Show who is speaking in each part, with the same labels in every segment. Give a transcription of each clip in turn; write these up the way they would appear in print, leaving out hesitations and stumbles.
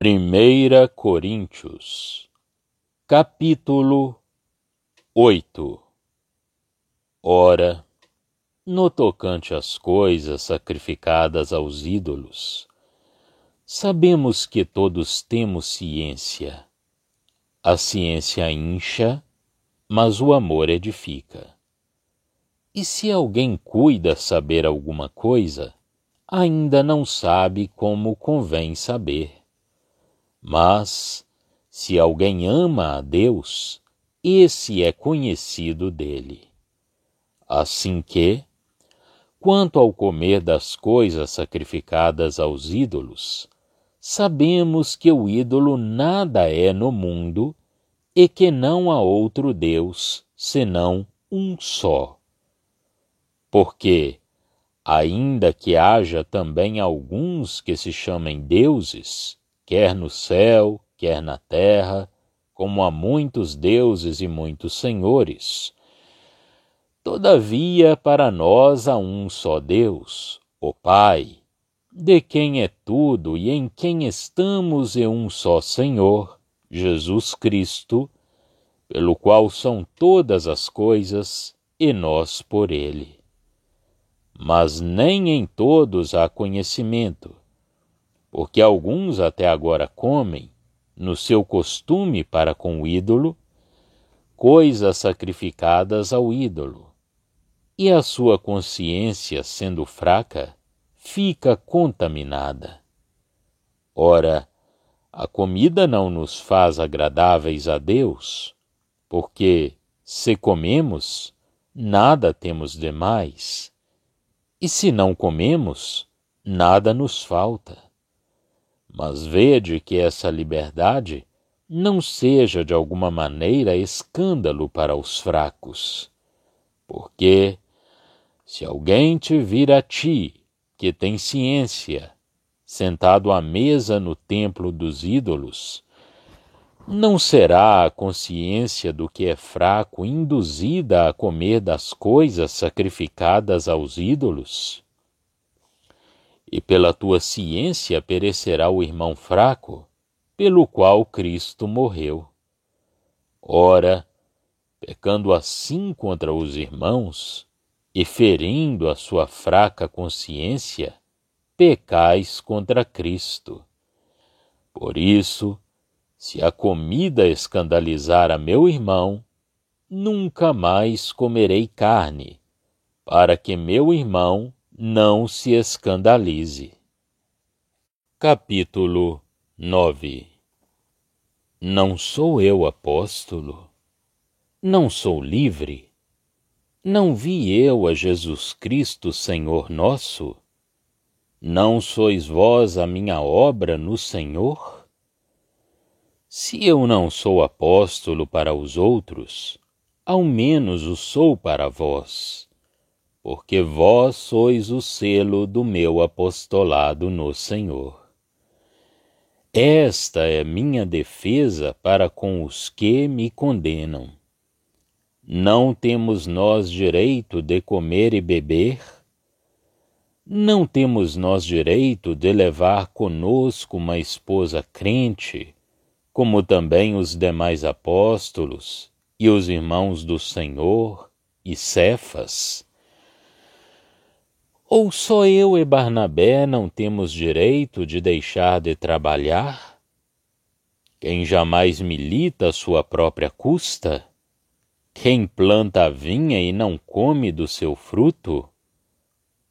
Speaker 1: 1 Coríntios, capítulo 8. Ora, no tocante às coisas sacrificadas aos ídolos, sabemos que todos temos ciência. A ciência incha, mas o amor edifica. E se alguém cuida saber alguma coisa, ainda não sabe como convém saber. Mas, se alguém ama a Deus, esse é conhecido dele. Assim que, quanto ao comer das coisas sacrificadas aos ídolos, sabemos que o ídolo nada é no mundo e que não há outro Deus, senão um só. Porque, ainda que haja também alguns que se chamem deuses, quer no céu, quer na terra, como há muitos deuses e muitos senhores, todavia para nós há um só Deus, o Pai, de quem é tudo e em quem estamos, e um só Senhor, Jesus Cristo, pelo qual são todas as coisas, e nós por ele. Mas nem em todos há conhecimento, porque alguns até agora comem, no seu costume para com o ídolo, coisas sacrificadas ao ídolo, e a sua consciência, sendo fraca, fica contaminada. Ora, a comida não nos faz agradáveis a Deus, porque, se comemos, nada temos demais, e se não comemos, nada nos falta. Mas vede que essa liberdade não seja de alguma maneira escândalo para os fracos. Porque, se alguém te vir a ti, que tem ciência, sentado à mesa no templo dos ídolos, não será a consciência do que é fraco induzida a comer das coisas sacrificadas aos ídolos? E pela tua ciência perecerá o irmão fraco, pelo qual Cristo morreu. Ora, pecando assim contra os irmãos, e ferindo a sua fraca consciência, pecais contra Cristo. Por isso, se a comida escandalizar a meu irmão, nunca mais comerei carne, para que meu irmão não se escandalize. Capítulo 9. Não sou eu apóstolo? Não sou livre? Não vi eu a Jesus Cristo, Senhor nosso? Não sois vós a minha obra no Senhor? Se eu não sou apóstolo para os outros, ao menos o sou para vós, porque vós sois o selo do meu apostolado no Senhor. Esta é minha defesa para com os que me condenam. Não temos nós direito de comer e beber? Não temos nós direito de levar conosco uma esposa crente, como também os demais apóstolos e os irmãos do Senhor e Cefas? Ou só eu e Barnabé não temos direito de deixar de trabalhar? Quem jamais milita à sua própria custa? Quem planta a vinha e não come do seu fruto?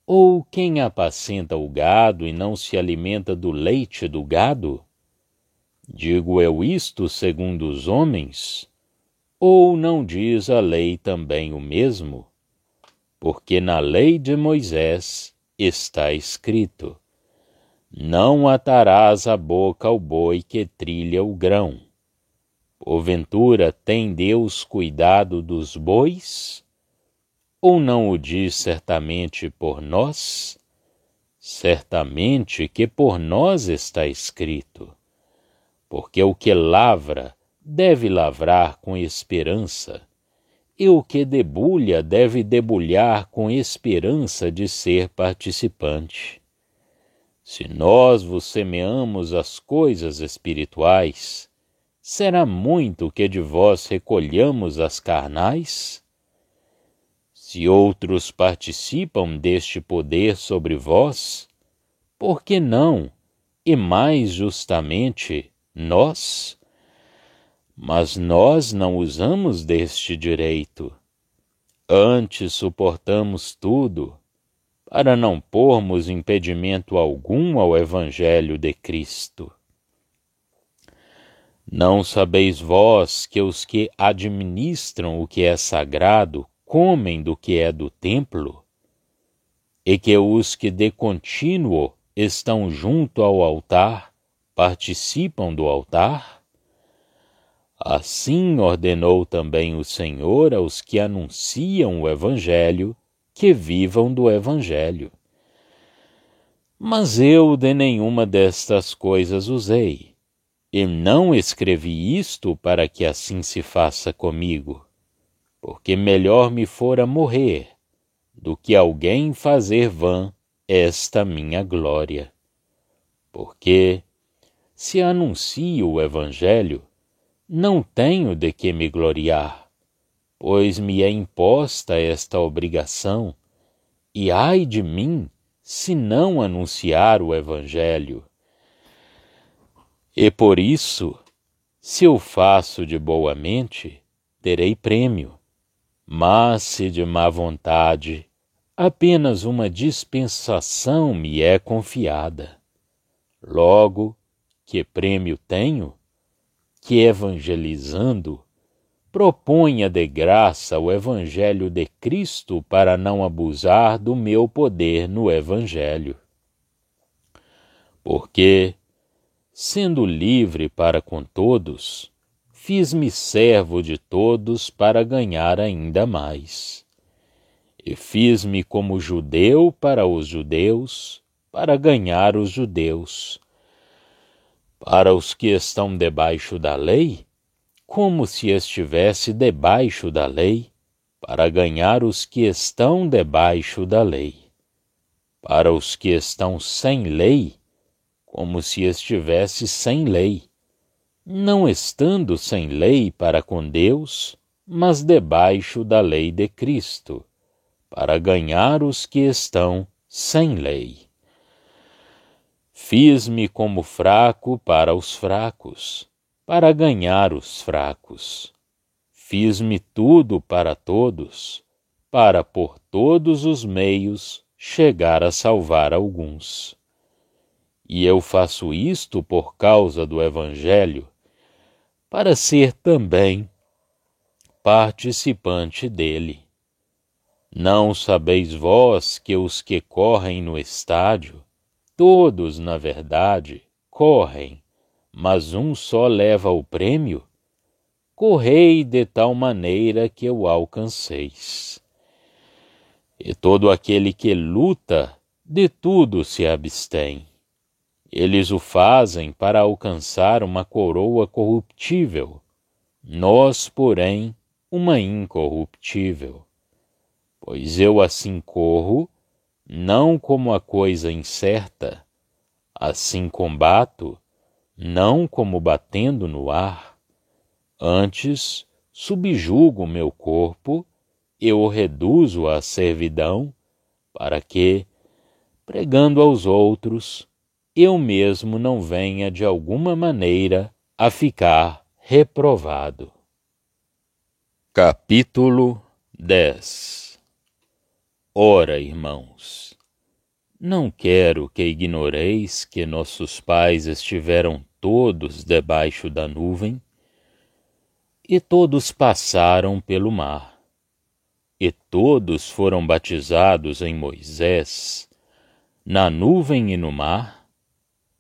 Speaker 1: Ou quem apacenta o gado e não se alimenta do leite do gado? Digo eu isto segundo os homens? Ou não diz a lei também o mesmo? Porque na lei de Moisés está escrito: não atarás a boca ao boi que trilha o grão. Porventura tem Deus cuidado dos bois? Ou não o diz certamente por nós? Certamente que por nós está escrito: porque o que lavra deve lavrar com esperança, e o que debulha deve debulhar com esperança de ser participante. Se nós vos semeamos as coisas espirituais, será muito que de vós recolhamos as carnais? Se outros participam deste poder sobre vós, por que não, e mais justamente, nós? Mas nós não usamos deste direito. Antes suportamos tudo, para não pormos impedimento algum ao Evangelho de Cristo. Não sabeis vós que os que administram o que é sagrado comem do que é do templo, e que os que de contínuo estão junto ao altar participam do altar? Assim ordenou também o Senhor aos que anunciam o Evangelho, que vivam do Evangelho. Mas eu de nenhuma destas coisas usei, e não escrevi isto para que assim se faça comigo, porque melhor me fora morrer, do que alguém fazer vã esta minha glória. Porque, se anuncio o Evangelho, não tenho de que me gloriar, pois me é imposta esta obrigação, e ai de mim, se não anunciar o Evangelho. E por isso, se eu faço de boa mente, terei prêmio, mas se de má vontade, apenas uma dispensação me é confiada. Logo, que prêmio tenho? Que evangelizando, proponha de graça o Evangelho de Cristo para não abusar do meu poder no Evangelho. Porque, sendo livre para com todos, fiz-me servo de todos para ganhar ainda mais. E fiz-me como judeu para os judeus, para ganhar os judeus. Para os que estão debaixo da lei, como se estivesse debaixo da lei, para ganhar os que estão debaixo da lei. Para os que estão sem lei, como se estivesse sem lei, não estando sem lei para com Deus, mas debaixo da lei de Cristo, para ganhar os que estão sem lei. Fiz-me como fraco para os fracos, para ganhar os fracos. Fiz-me tudo para todos, para por todos os meios chegar a salvar alguns. E eu faço isto por causa do Evangelho, para ser também participante dele. Não sabeis vós que os que correm no estádio, todos, na verdade, correm, mas um só leva o prêmio? Correi de tal maneira que o alcanceis. E todo aquele que luta, de tudo se abstém. Eles o fazem para alcançar uma coroa corruptível, nós, porém, uma incorruptível. Pois eu assim corro, não como a coisa incerta, assim combato, não como batendo no ar. Antes, subjugo o meu corpo, eu o reduzo à servidão, para que, pregando aos outros, eu mesmo não venha de alguma maneira a ficar reprovado. Capítulo 10. Ora, irmãos, não quero que ignoreis que nossos pais estiveram todos debaixo da nuvem, e todos passaram pelo mar, e todos foram batizados em Moisés, na nuvem e no mar,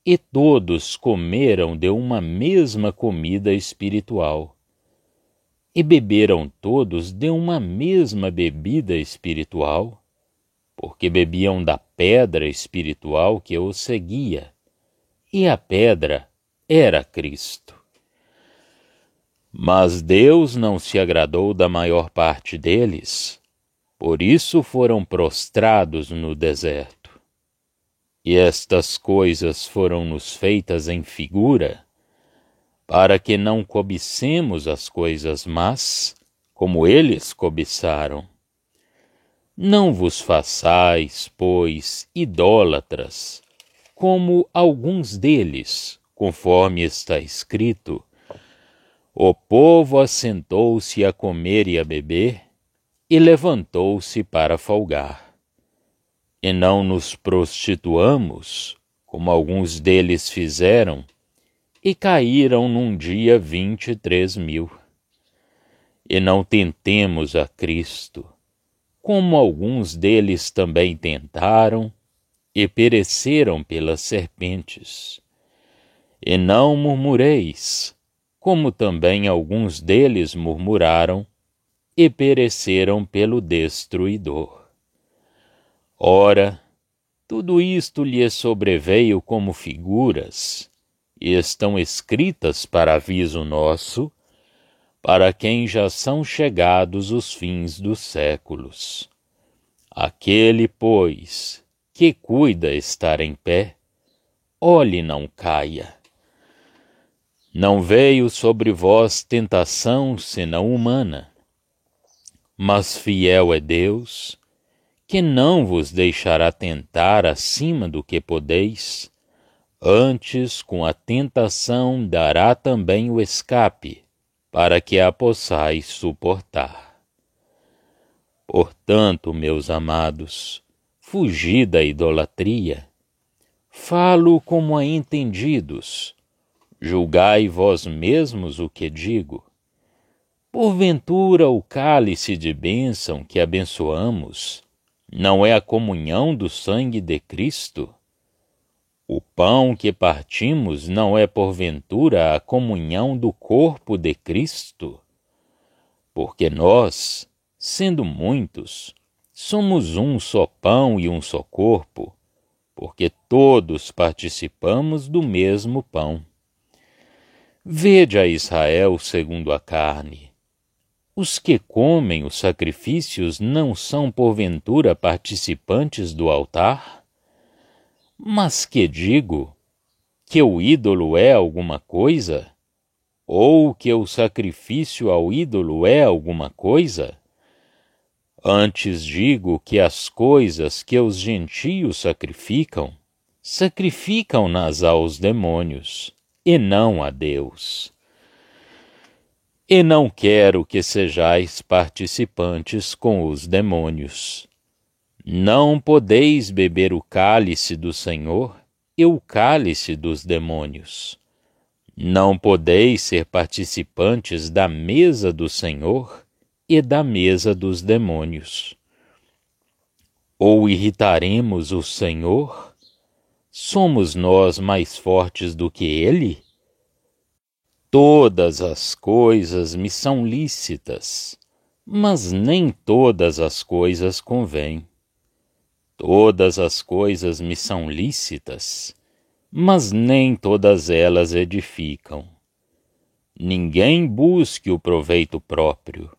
Speaker 1: e todos comeram de uma mesma comida espiritual, e beberam todos de uma mesma bebida espiritual, porque bebiam da pedra espiritual que os seguia, e a pedra era Cristo. Mas Deus não se agradou da maior parte deles, por isso foram prostrados no deserto. E estas coisas foram-nos feitas em figura, para que não cobicemos as coisas más, como eles cobiçaram. Não vos façais, pois, idólatras, como alguns deles, conforme está escrito: o povo assentou-se a comer e a beber, e levantou-se para folgar. E não nos prostituamos, como alguns deles fizeram, e caíram num dia 23.000. E não tentemos a Cristo, como alguns deles também tentaram, e pereceram pelas serpentes. E não murmureis, como também alguns deles murmuraram, e pereceram pelo destruidor. Ora, tudo isto lhes sobreveio como figuras, e estão escritas para aviso nosso, para quem já são chegados os fins dos séculos. Aquele, pois, que cuida estar em pé, olhe e não caia. Não veio sobre vós tentação senão humana, mas fiel é Deus, que não vos deixará tentar acima do que podeis, antes com a tentação dará também o escape, para que a possais suportar. Portanto, meus amados, fugi da idolatria. Falo como a entendidos, julgai vós mesmos o que digo. Porventura o cálice de bênção que abençoamos não é a comunhão do sangue de Cristo? O pão que partimos não é porventura a comunhão do corpo de Cristo? Porque nós, sendo muitos, somos um só pão e um só corpo, porque todos participamos do mesmo pão. Vede a Israel segundo a carne. Os que comem os sacrifícios não são porventura participantes do altar? Mas que digo? Que o ídolo é alguma coisa? Ou que o sacrifício ao ídolo é alguma coisa? Antes digo que as coisas que os gentios sacrificam-nas aos demônios, e não a Deus. E não quero que sejais participantes com os demônios. Não podeis beber o cálice do Senhor e o cálice dos demônios. Não podeis ser participantes da mesa do Senhor e da mesa dos demônios. Ou irritaremos o Senhor? Somos nós mais fortes do que Ele? Todas as coisas me são lícitas, mas nem todas as coisas convêm. Todas as coisas me são lícitas, mas nem todas elas edificam. Ninguém busque o proveito próprio.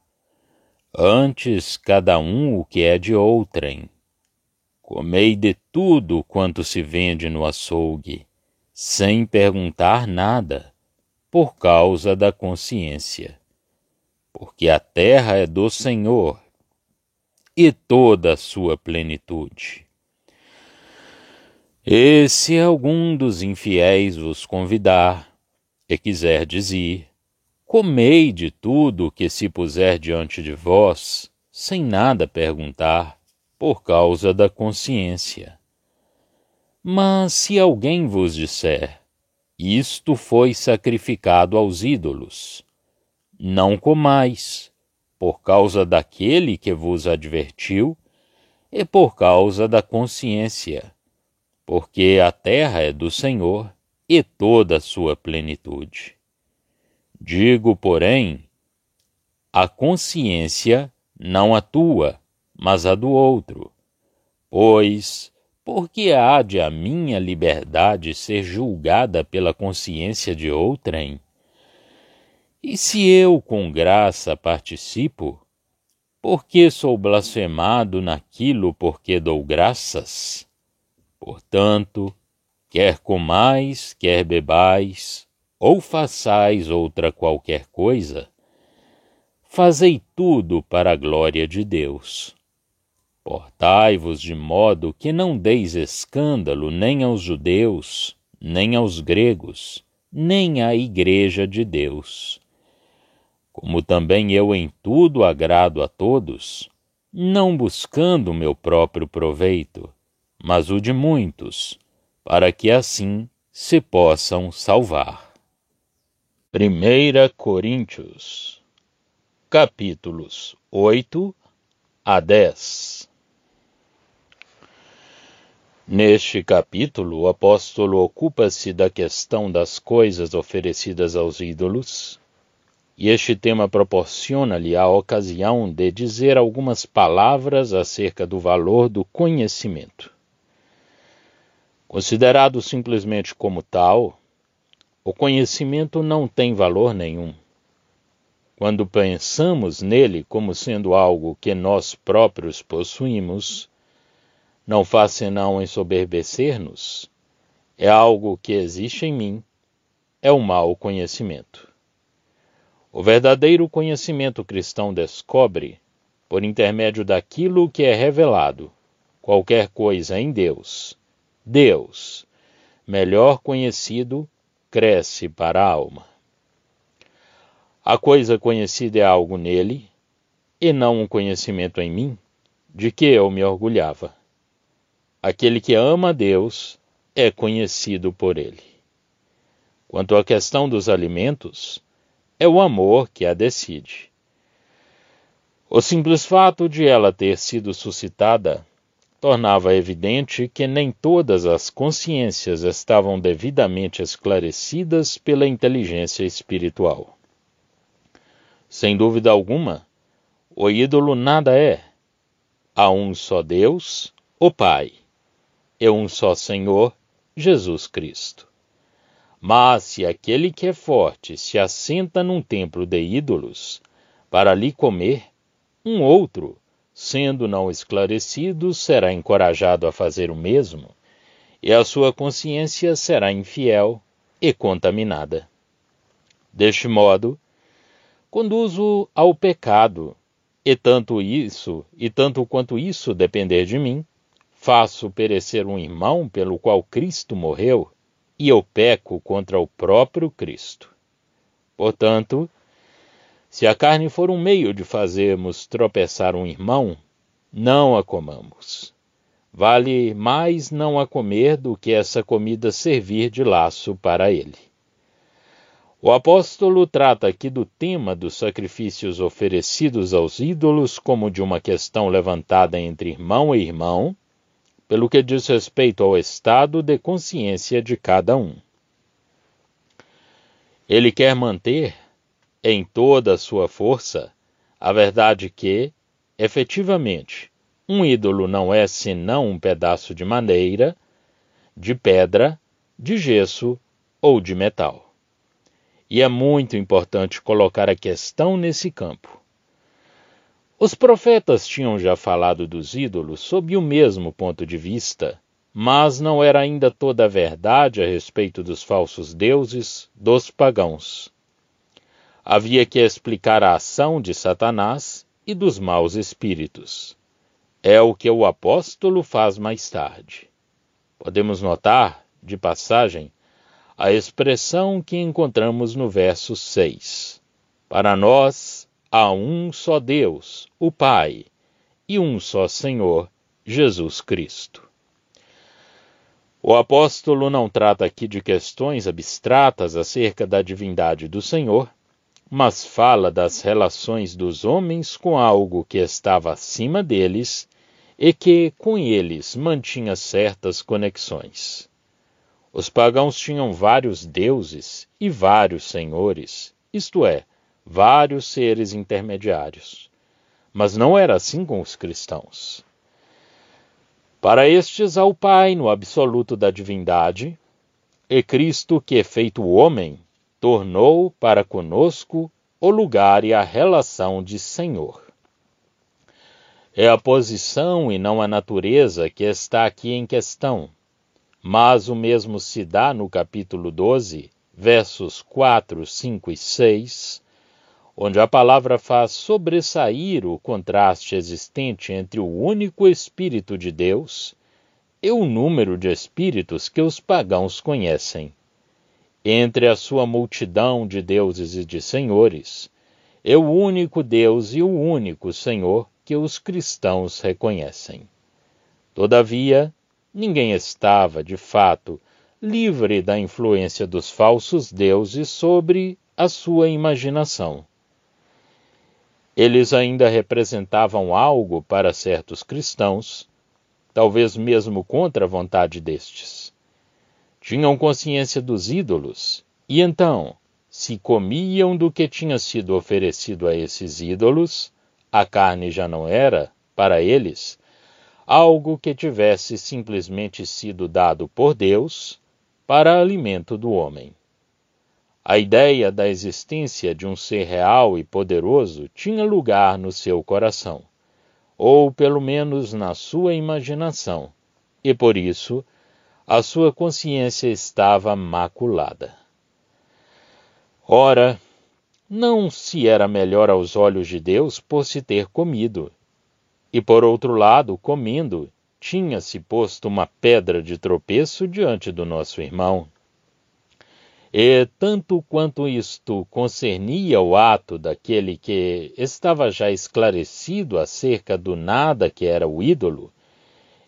Speaker 1: Antes, cada um o que é de outrem. Comei de tudo quanto se vende no açougue, sem perguntar nada, por causa da consciência. Porque a terra é do Senhor, e toda a sua plenitude. E se algum dos infiéis vos convidar, e quiserdes ir, comei de tudo o que se puser diante de vós, sem nada perguntar, por causa da consciência. Mas se alguém vos disser, isto foi sacrificado aos ídolos, não comais, por causa daquele que vos advertiu, e por causa da consciência, porque a terra é do Senhor e toda a sua plenitude. Digo, porém, a consciência não a tua, mas a do outro. Pois, por que há de a minha liberdade ser julgada pela consciência de outrem? E se eu com graça participo, por que sou blasfemado naquilo por que dou graças? Portanto, quer comais, quer bebais, ou façais outra qualquer coisa, fazei tudo para a glória de Deus. Portai-vos de modo que não deis escândalo nem aos judeus, nem aos gregos, nem à igreja de Deus. Como também eu em tudo agrado a todos, não buscando o meu próprio proveito, mas o de muitos, para que assim se possam salvar. 1 Coríntios, capítulos 8 a 10. Neste capítulo, o apóstolo ocupa-se da questão das coisas oferecidas aos ídolos, e este tema proporciona-lhe a ocasião de dizer algumas palavras acerca do valor do conhecimento. Considerado simplesmente como tal, o conhecimento não tem valor nenhum. Quando pensamos nele como sendo algo que nós próprios possuímos, não faz senão ensoberbecer-nos, é algo que existe em mim, é o mau conhecimento. O verdadeiro conhecimento cristão descobre, por intermédio daquilo que é revelado, qualquer coisa em Deus. Deus, melhor conhecido, cresce para a alma. A coisa conhecida é algo nele, e não um conhecimento em mim, de que eu me orgulhava. Aquele que ama a Deus é conhecido por ele. Quanto à questão dos alimentos, é o amor que a decide. O simples fato de ela ter sido suscitada tornava evidente que nem todas as consciências estavam devidamente esclarecidas pela inteligência espiritual. Sem dúvida alguma, o ídolo nada é. Há um só Deus, o Pai, e um só Senhor, Jesus Cristo. Mas se aquele que é forte se assenta num templo de ídolos, para ali comer, um outro, sendo não esclarecido, será encorajado a fazer o mesmo, e a sua consciência será infiel e contaminada. Deste modo, conduzo ao pecado, e tanto quanto isso depender de mim, faço perecer um irmão pelo qual Cristo morreu, e eu peco contra o próprio Cristo. Portanto, se a carne for um meio de fazermos tropeçar um irmão, não a comamos. Vale mais não a comer do que essa comida servir de laço para ele. O apóstolo trata aqui do tema dos sacrifícios oferecidos aos ídolos como de uma questão levantada entre irmão e irmão, pelo que diz respeito ao estado de consciência de cada um. Ele quer manter, em toda a sua força, a verdade que, efetivamente, um ídolo não é senão um pedaço de madeira, de pedra, de gesso ou de metal. E é muito importante colocar a questão nesse campo. Os profetas tinham já falado dos ídolos sob o mesmo ponto de vista, mas não era ainda toda a verdade a respeito dos falsos deuses dos pagãos. Havia que explicar a ação de Satanás e dos maus espíritos. É o que o apóstolo faz mais tarde. Podemos notar, de passagem, a expressão que encontramos no verso 6. Para nós há um só Deus, o Pai, e um só Senhor, Jesus Cristo. O apóstolo não trata aqui de questões abstratas acerca da divindade do Senhor, mas fala das relações dos homens com algo que estava acima deles e que, com eles, mantinha certas conexões. Os pagãos tinham vários deuses e vários senhores, isto é, vários seres intermediários. Mas não era assim com os cristãos. Para estes há o Pai no absoluto da divindade, e Cristo, que é feito homem, tornou para conosco o lugar e a relação de Senhor. É a posição e não a natureza que está aqui em questão, mas o mesmo se dá no capítulo 12, versos 4, 5 e 6, onde a palavra faz sobressair o contraste existente entre o único Espírito de Deus e o número de espíritos que os pagãos conhecem. Entre a sua multidão de deuses e de senhores, é o único Deus e o único Senhor que os cristãos reconhecem. Todavia, ninguém estava, de fato, livre da influência dos falsos deuses sobre a sua imaginação. Eles ainda representavam algo para certos cristãos, talvez mesmo contra a vontade destes. Tinham consciência dos ídolos, e então, se comiam do que tinha sido oferecido a esses ídolos, a carne já não era, para eles, algo que tivesse simplesmente sido dado por Deus para alimento do homem. A ideia da existência de um ser real e poderoso tinha lugar no seu coração, ou pelo menos na sua imaginação, e por isso a sua consciência estava maculada. Ora, não se era melhor aos olhos de Deus por se ter comido, e por outro lado, comendo, tinha-se posto uma pedra de tropeço diante do nosso irmão. E tanto quanto isto concernia o ato daquele que estava já esclarecido acerca do nada que era o ídolo,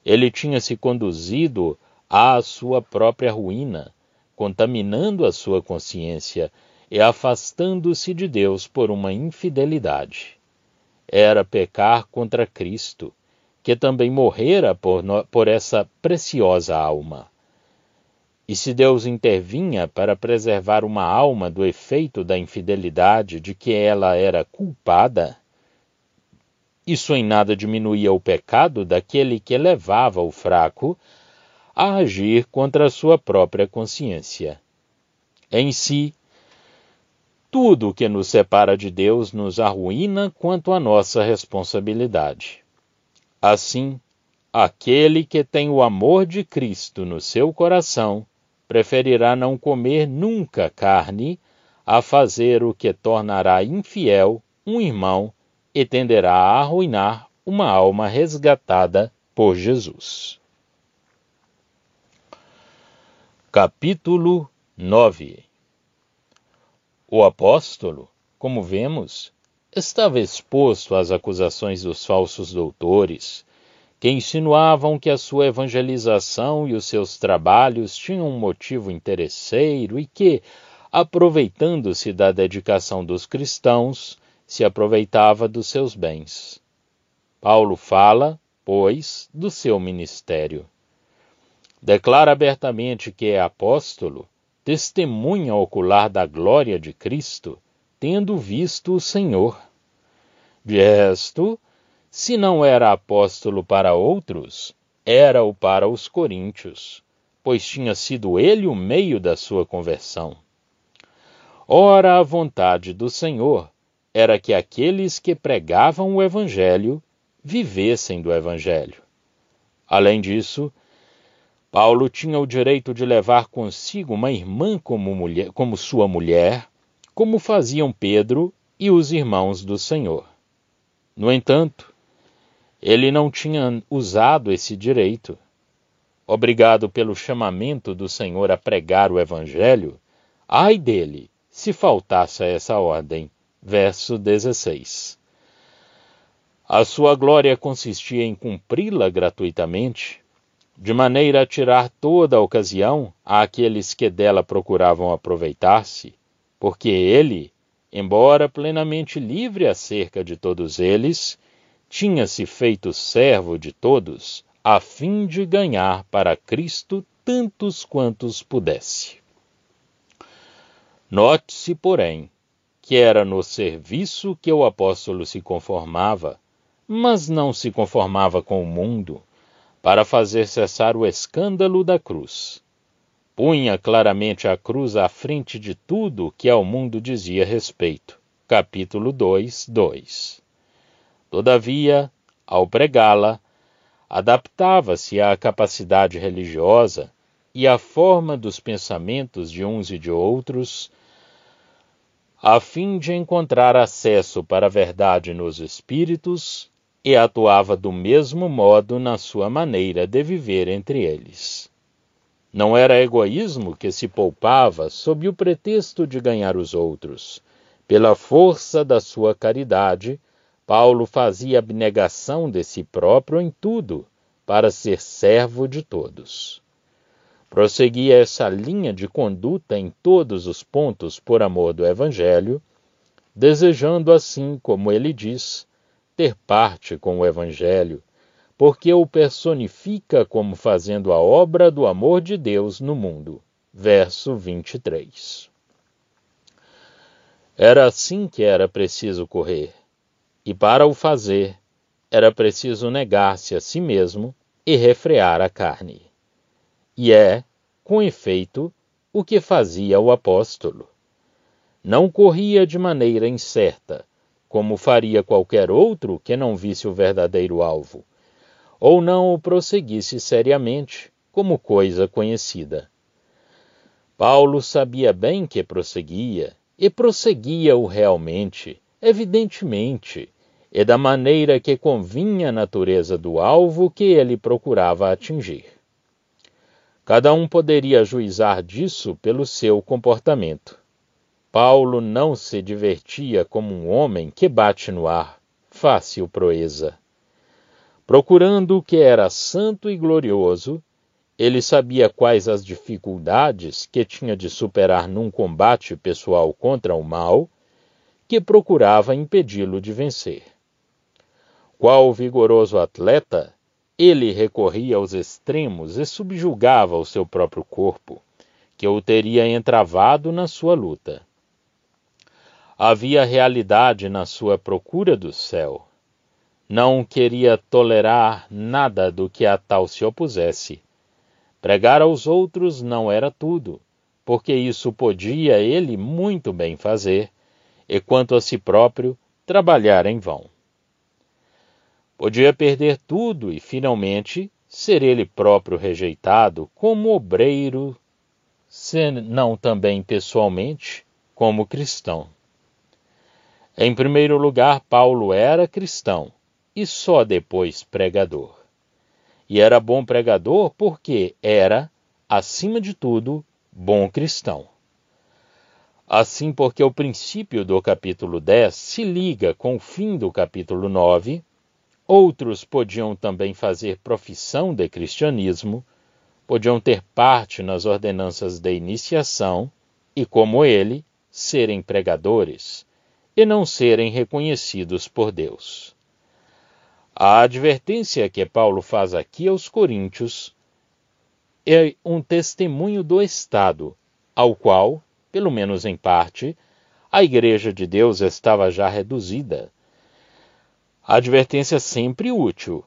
Speaker 1: ele tinha se conduzido à sua própria ruína, contaminando a sua consciência e afastando-se de Deus por uma infidelidade. Era pecar contra Cristo, que também morrera por essa preciosa alma. E se Deus intervinha para preservar uma alma do efeito da infidelidade de que ela era culpada, isso em nada diminuía o pecado daquele que levava o fraco a agir contra a sua própria consciência. Em si, tudo o que nos separa de Deus nos arruína quanto à nossa responsabilidade. Assim, aquele que tem o amor de Cristo no seu coração preferirá não comer nunca carne a fazer o que tornará infiel um irmão e tenderá a arruinar uma alma resgatada por Jesus. Capítulo 9. O apóstolo, como vemos, estava exposto às acusações dos falsos doutores, que insinuavam que a sua evangelização e os seus trabalhos tinham um motivo interesseiro e que, aproveitando-se da dedicação dos cristãos, se aproveitava dos seus bens. Paulo fala, pois, do seu ministério. Declara abertamente que é apóstolo, testemunha ocular da glória de Cristo, tendo visto o Senhor. De resto, se não era apóstolo para outros, era-o para os coríntios, pois tinha sido ele o meio da sua conversão. Ora, a vontade do Senhor era que aqueles que pregavam o Evangelho vivessem do Evangelho. Além disso, Paulo tinha o direito de levar consigo uma irmã como sua mulher, como faziam Pedro e os irmãos do Senhor. No entanto, ele não tinha usado esse direito. Obrigado pelo chamamento do Senhor a pregar o Evangelho, ai dele, se faltasse a essa ordem. Verso 16. A sua glória consistia em cumpri-la gratuitamente, de maneira a tirar toda a ocasião àqueles que dela procuravam aproveitar-se, porque ele, embora plenamente livre acerca de todos eles, tinha-se feito servo de todos, a fim de ganhar para Cristo tantos quantos pudesse. Note-se, porém, que era no serviço que o apóstolo se conformava, mas não se conformava com o mundo, para fazer cessar o escândalo da cruz. Punha claramente a cruz à frente de tudo que ao mundo dizia respeito. Capítulo 2, 2. Todavia, ao pregá-la, adaptava-se à capacidade religiosa, e a forma dos pensamentos de uns e de outros, a fim de encontrar acesso para a verdade nos espíritos, e atuava do mesmo modo na sua maneira de viver entre eles. Não era egoísmo que se poupava sob o pretexto de ganhar os outros. Pela força da sua caridade, Paulo fazia abnegação de si próprio em tudo, para ser servo de todos. Prosseguia essa linha de conduta em todos os pontos por amor do Evangelho, desejando assim, como ele diz, ter parte com o Evangelho, porque o personifica como fazendo a obra do amor de Deus no mundo. Verso 23. Era assim que era preciso correr, e para o fazer, era preciso negar-se a si mesmo e refrear a carne. E é, com efeito, o que fazia o apóstolo. Não corria de maneira incerta, como faria qualquer outro que não visse o verdadeiro alvo, ou não o prosseguisse seriamente, como coisa conhecida. Paulo sabia bem que prosseguia, e prosseguia-o realmente, evidentemente, e da maneira que convinha à natureza do alvo que ele procurava atingir. Cada um poderia ajuizar disso pelo seu comportamento. Paulo não se divertia como um homem que bate no ar, fácil proeza. Procurando o que era santo e glorioso, ele sabia quais as dificuldades que tinha de superar num combate pessoal contra o mal, que procurava impedi-lo de vencer. Qual vigoroso atleta, ele recorria aos extremos e subjugava o seu próprio corpo, que o teria entravado na sua luta. Havia realidade na sua procura do céu. Não queria tolerar nada do que a tal se opusesse. Pregar aos outros não era tudo, porque isso podia ele muito bem fazer, e quanto a si próprio, trabalhar em vão. Podia perder tudo e, finalmente, ser ele próprio rejeitado como obreiro, se não também pessoalmente, como cristão. Em primeiro lugar, Paulo era cristão, e só depois pregador. E era bom pregador porque era, acima de tudo, bom cristão. Assim, porque o princípio do capítulo 10 se liga com o fim do capítulo 9, outros podiam também fazer profissão de cristianismo, podiam ter parte nas ordenanças de iniciação e, como ele, serem pregadores, e não serem reconhecidos por Deus. A advertência que Paulo faz aqui aos coríntios é um testemunho do estado, ao qual, pelo menos em parte, a Igreja de Deus estava já reduzida. A advertência sempre útil,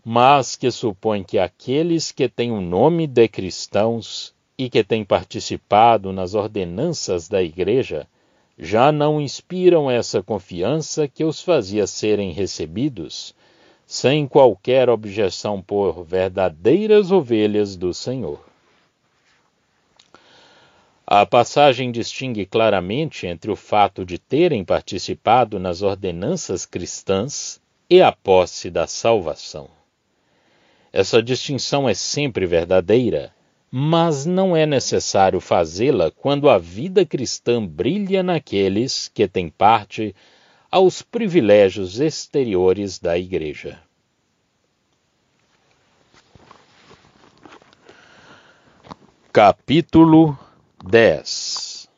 Speaker 1: mas que supõe que aqueles que têm o nome de cristãos e que têm participado nas ordenanças da Igreja já não inspiram essa confiança que os fazia serem recebidos, sem qualquer objeção por verdadeiras ovelhas do Senhor. A passagem distingue claramente entre o fato de terem participado nas ordenanças cristãs e a posse da salvação. Essa distinção é sempre verdadeira, mas não é necessário fazê-la quando a vida cristã brilha naqueles que têm parte aos privilégios exteriores da Igreja. Capítulo 10.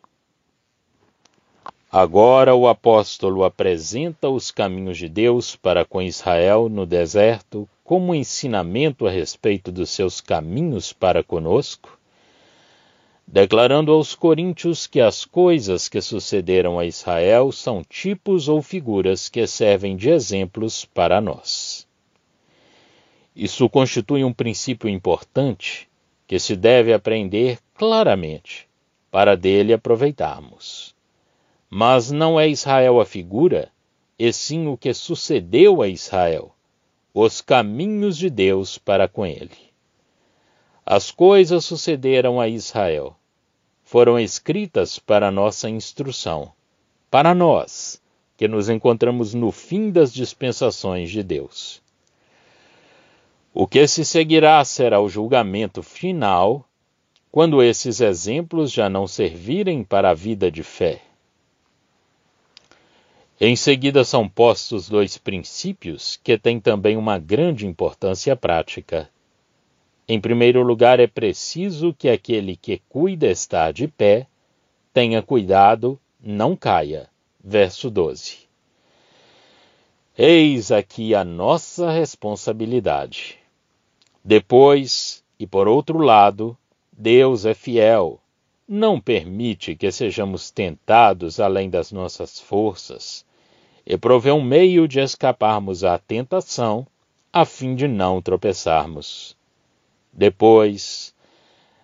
Speaker 1: Agora o apóstolo apresenta os caminhos de Deus para com Israel no deserto como ensinamento a respeito dos seus caminhos para conosco, declarando aos coríntios que as coisas que sucederam a Israel são tipos ou figuras que servem de exemplos para nós. Isso constitui um princípio importante que se deve aprender claramente, para dele aproveitarmos. Mas não é Israel a figura, e sim o que sucedeu a Israel, os caminhos de Deus para com ele. As coisas sucederam a Israel. Foram escritas para nossa instrução, para nós, que nos encontramos no fim das dispensações de Deus. O que se seguirá será o julgamento final, quando esses exemplos já não servirem para a vida de fé. Em seguida são postos 2 princípios que têm também uma grande importância prática. Em primeiro lugar, é preciso que aquele que cuida estar de pé tenha cuidado, não caia. Verso 12. Eis aqui a nossa responsabilidade. Depois, e por outro lado, Deus é fiel. Não permite que sejamos tentados além das nossas forças e provê um meio de escaparmos à tentação, a fim de não tropeçarmos. Depois,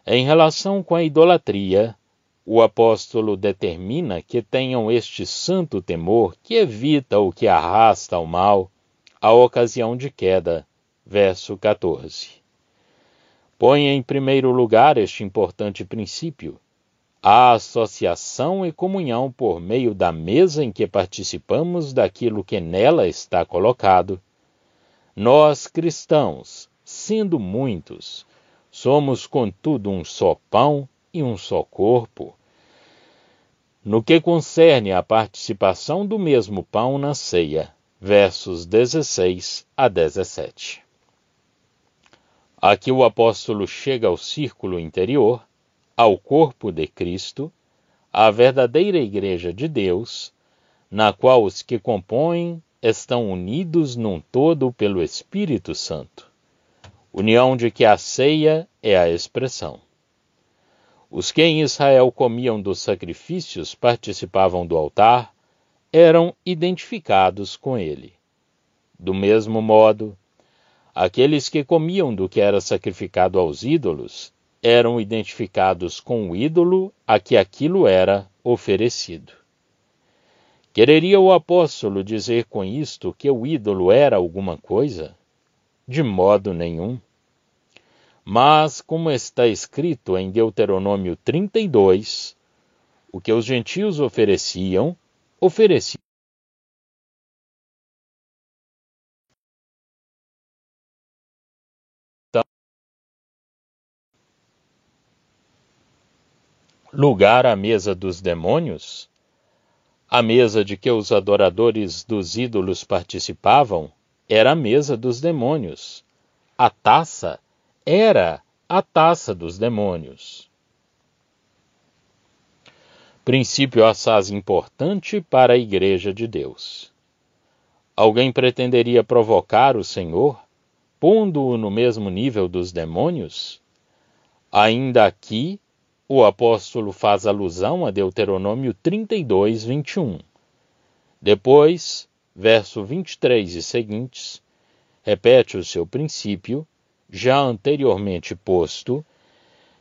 Speaker 1: em relação com a idolatria, o apóstolo determina que tenham este santo temor que evita o que arrasta ao mal, a ocasião de queda. Verso 14. Põe em primeiro lugar este importante princípio: a associação e comunhão por meio da mesa em que participamos daquilo que nela está colocado. Nós, cristãos, sendo muitos, somos contudo um só pão e um só corpo. No que concerne à participação do mesmo pão na ceia, versos 16 a 17. Aqui o apóstolo chega ao círculo interior, ao corpo de Cristo, à verdadeira igreja de Deus, na qual os que compõem estão unidos num todo pelo Espírito Santo. União de que a ceia é a expressão. Os que em Israel comiam dos sacrifícios, participavam do altar, eram identificados com ele. Do mesmo modo, aqueles que comiam do que era sacrificado aos ídolos, eram identificados com o ídolo a que aquilo era oferecido. Quereria o apóstolo dizer com isto que o ídolo era alguma coisa? De modo nenhum. Mas, como está escrito em Deuteronômio 32, o que os gentios ofereciam lugar à mesa dos demônios, a mesa de que os adoradores dos ídolos participavam era a mesa dos demônios. A taça era a taça dos demônios. Princípio assaz importante para a Igreja de Deus. Alguém pretenderia provocar o Senhor, pondo-o no mesmo nível dos demônios? Ainda aqui, o apóstolo faz alusão a Deuteronômio 32, 21. Depois, verso 23 e seguintes, repete o seu princípio, já anteriormente posto,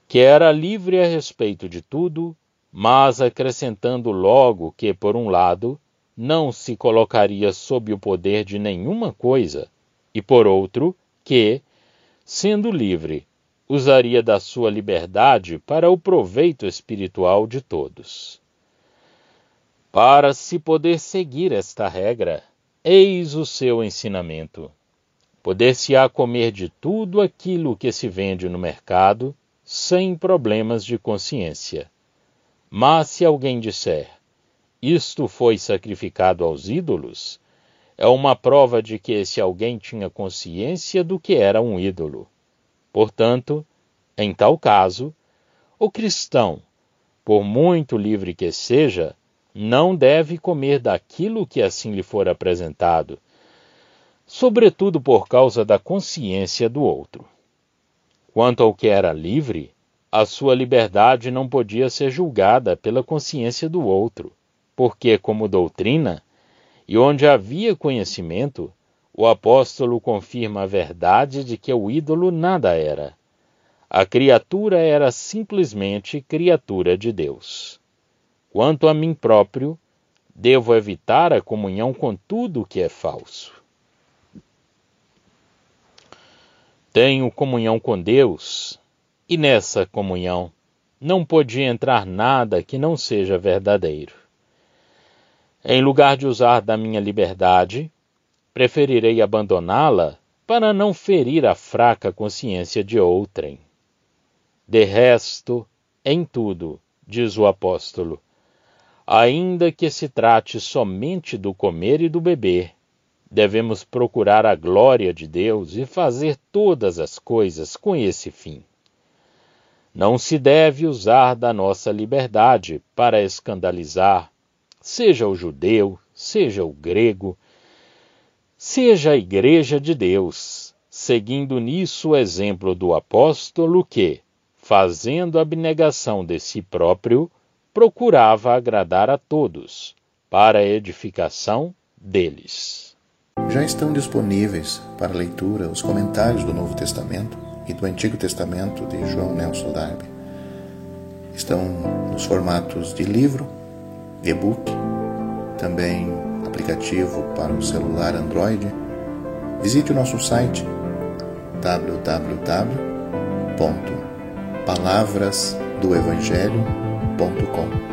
Speaker 1: que era livre a respeito de tudo, mas acrescentando logo que, por um lado, não se colocaria sob o poder de nenhuma coisa, e por outro, que, sendo livre, usaria da sua liberdade para o proveito espiritual de todos. Para se poder seguir esta regra, eis o seu ensinamento. Poder-se-á comer de tudo aquilo que se vende no mercado, sem problemas de consciência. Mas se alguém disser, isto foi sacrificado aos ídolos, é uma prova de que esse alguém tinha consciência do que era um ídolo. Portanto, em tal caso, o cristão, por muito livre que seja, não deve comer daquilo que assim lhe for apresentado, sobretudo por causa da consciência do outro. Quanto ao que era livre, a sua liberdade não podia ser julgada pela consciência do outro, porque, como doutrina, e onde havia conhecimento, o apóstolo confirma a verdade de que o ídolo nada era. A criatura era simplesmente criatura de Deus. Quanto a mim próprio, devo evitar a comunhão com tudo que é falso. Tenho comunhão com Deus E nessa comunhão não podia entrar nada que não seja verdadeiro. Em lugar de usar da minha liberdade, preferirei abandoná-la para não ferir a fraca consciência de outrem. De resto, em tudo, diz o apóstolo, ainda que se trate somente do comer e do beber, devemos procurar a glória de Deus e fazer todas as coisas com esse fim. Não se deve usar da nossa liberdade para escandalizar, seja o judeu, seja o grego, seja a Igreja de Deus, seguindo nisso o exemplo do apóstolo que, fazendo abnegação de si próprio, procurava agradar a todos, para a edificação deles.
Speaker 2: Já estão disponíveis para leitura os comentários do Novo Testamento e do Antigo Testamento de João Nelson Darby. Estão nos formatos de livro, e-book, também aplicativo para o celular Android. Visite o nosso site www.palavrasdoevangelho.com.